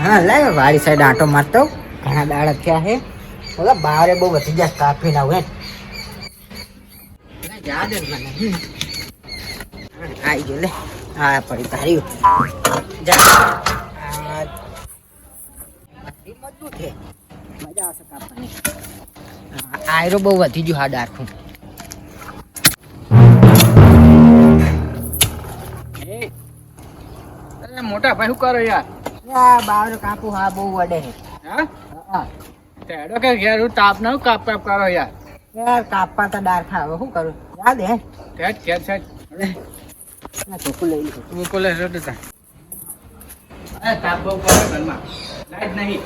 હા લે વાડી સાઈડ આંટો મારતો ઘણા દાડા થયા છે બોલા બારે બહુ વધી ગયા કાફી ના હોય જા દે મને આઈ ગયો લે હા પડી તારી જા મજબૂત છે મજા આવશે કાપવાની આયરો બહુ વધી ગયું હા ડાર્કું મોટા ભાઈ શું કરો યાર બાર કાપું હા બહુ વડે છે હા તેડો કે ઘેર તાપ ના કાપ કરો યાર યાર કાપવા તો ડાર ખાવે શું કરું યાદ હે તેજ ઘેર છે ચોખ્ખું લઈ લીધું તું કોલે રોટ તા તાપ બહુ પડે ઘરમાં લાઈટ નહીં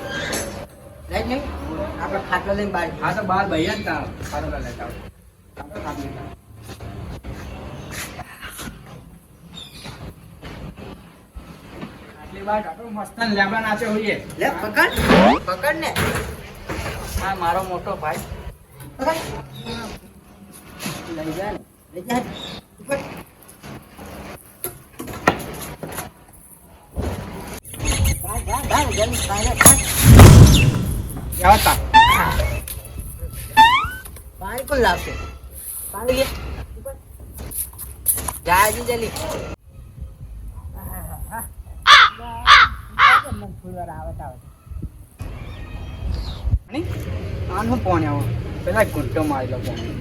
આપણે ખાટલો લઈને બહાર હા તો બહાર ભૈયા ને તાર ખાટલો લેતા આપણે ખાટલો લેતા બાર કાટો મસ્ત લેબડા નાચે હોઈએ લે પકડ ને હા મારો મોટો ભાઈ લઈ જા ઉપર પાણી કોણ લાવશે પાણી જાય જલ્દી આનું પોણે આવો પેલા ઘૂંટો મારી લો પોણે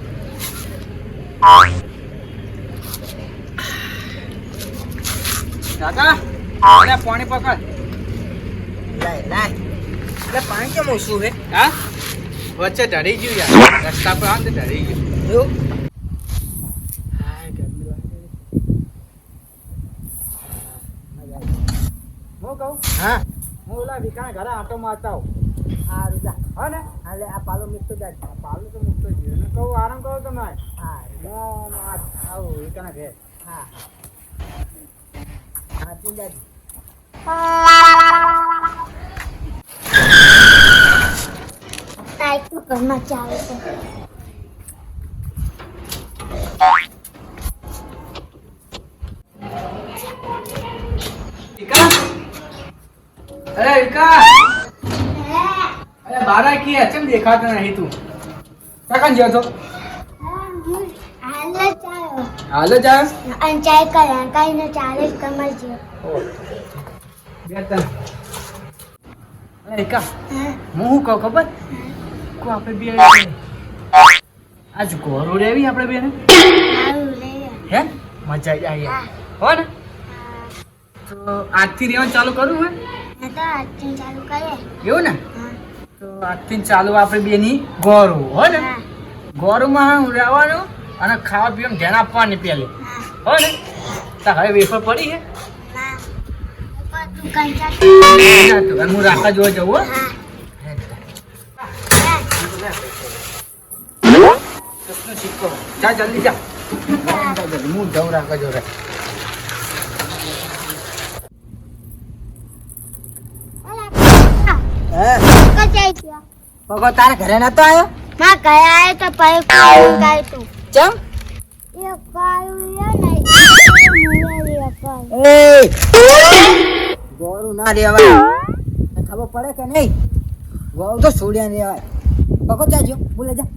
કાકા અરે પાણી પકડ લાય એટલે પાણી કેમ ઓછું હે હા વચ્ચે ઢળી ગયું યાર રસ્તા પર આમ તો ઢળી ગયું એવું હું કહું હા હું ઓલા વિકાના ઘરે આટો મારતા આવું હા રૂજા હા ને હાલે આ પાલો મૂકતો જાય પાલું તો મૂકતો જ એને કહું આરામ કરો તમે હા આવું વિકાના ઘેર હા હા તું જાય ટાઈટ તો ઘરમાં ચાલે છે અરે વિકા અરે બારા કી અચમ દેખાતો નહીં તું કાકન જો તો હાલો જા અને ચાય કર્યા કઈ ને ચાલે કમર છે બેતન અરે વિકા હું શું કહું ખબર કો આપણે બે આજ ગોરો રેવી આપણે બેને હે મજા આવી જાય હો ને તો આજથી રેવાનું ચાલુ કરવું હે ચાલુ કરે એવું ને તો આજથી ચાલુ આપણે બેની ગોરું હો ને ગોરુમાં રહેવાનું અને ખાવા પીવાનું ધ્યાન આપવાની પેલી હો ને તો હવે વેફર પડી છે હું રાખવા જોવા જવું સિક્કો જા જલ્દી જા હું જવું રાખવા જોવા પગો તારા ઘરે નતો આવ્યો માં ગયા આયો તો પૈ ગાય તું ચમ એ કાયું એ ગોરું ના રેવાય ખબર પડે કે નહીં ગોરું તો છોડ્યા રેવાય પગો જાજો બોલે જા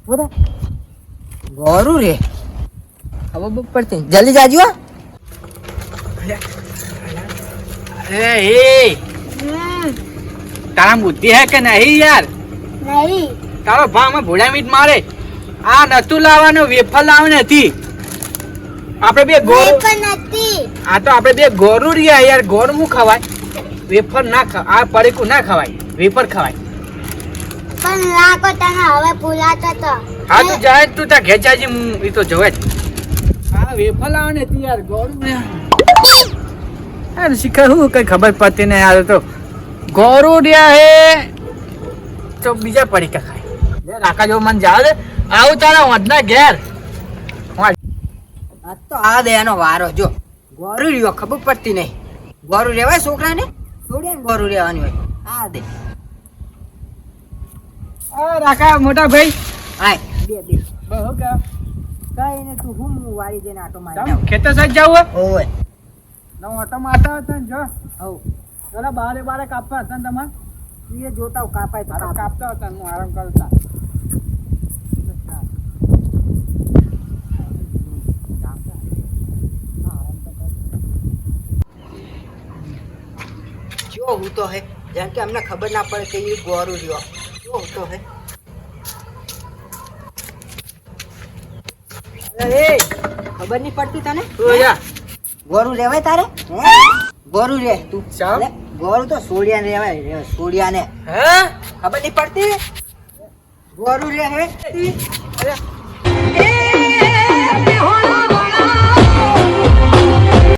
બોલે ગોરું રે ખબર પડતી જલ્દી જાજો એ તારા બુદ્ધિ હે કે નહીં યાર નહીં તારો ભામાં ભોળા મીટ મારે આ નતું લાવવાનું વેફર લાવવાની હતી આપણે બે ગોર પણ નથી આ તો આપણે બે ગોરું રહ્યા યાર ગોર હું ખવાય વેફર ના ખવાય આ પડીકું ના ખવાય વેફર ખવાય પણ લાગો તને હવે ભૂલાતો તો હા તું જાય તું ત્યાં ઘેર જાજી હું એ તો જોવે જ આ વેફર લાવવાની હતી યાર ગોરું યાર શીખર હું કઈ ખબર પડતી નહીં યાર તો ગોરું રહ્યા હે તો બીજા પડીકા ખાય લે રાકા જો મન જાવ દે આવું તારા વડના ઘેર આ તો આ દે એનો વારો જો ગોરું રહ્યો ખબર પડતી નહીં ગોરું રેવાય છોકરાને છોડ્યા ને ગોરું રેવાની હોય આ દે રાકા મોટા ભાઈ હાય બે બહુ કે કઈ ને તું હું વાળી દઈને આટો મારી ખેતર સાઈડ જાવ ઓય નવ ઓટો મારતા હતા ને જો હવ અરે બારે બારે કાપવા હતા ને તમારે એ જોતા હું કાપાય તો કાપ. કાપતા હતા ને હું આરામ કરતા જો હું તો હે જેમ કે અમને ખબર ના પડે કે એ ગોરું રહ્યો જો હું તો હે અરે એ ખબર નહીં પડતી તને ગોરું લેવાય તારે હે? ગોરું રે તું શામ? લે, ગોરું તો સોડિયા લેવાય સોડિયા ને હે ખબર નહીં પડતી ગોરું રે હે અરે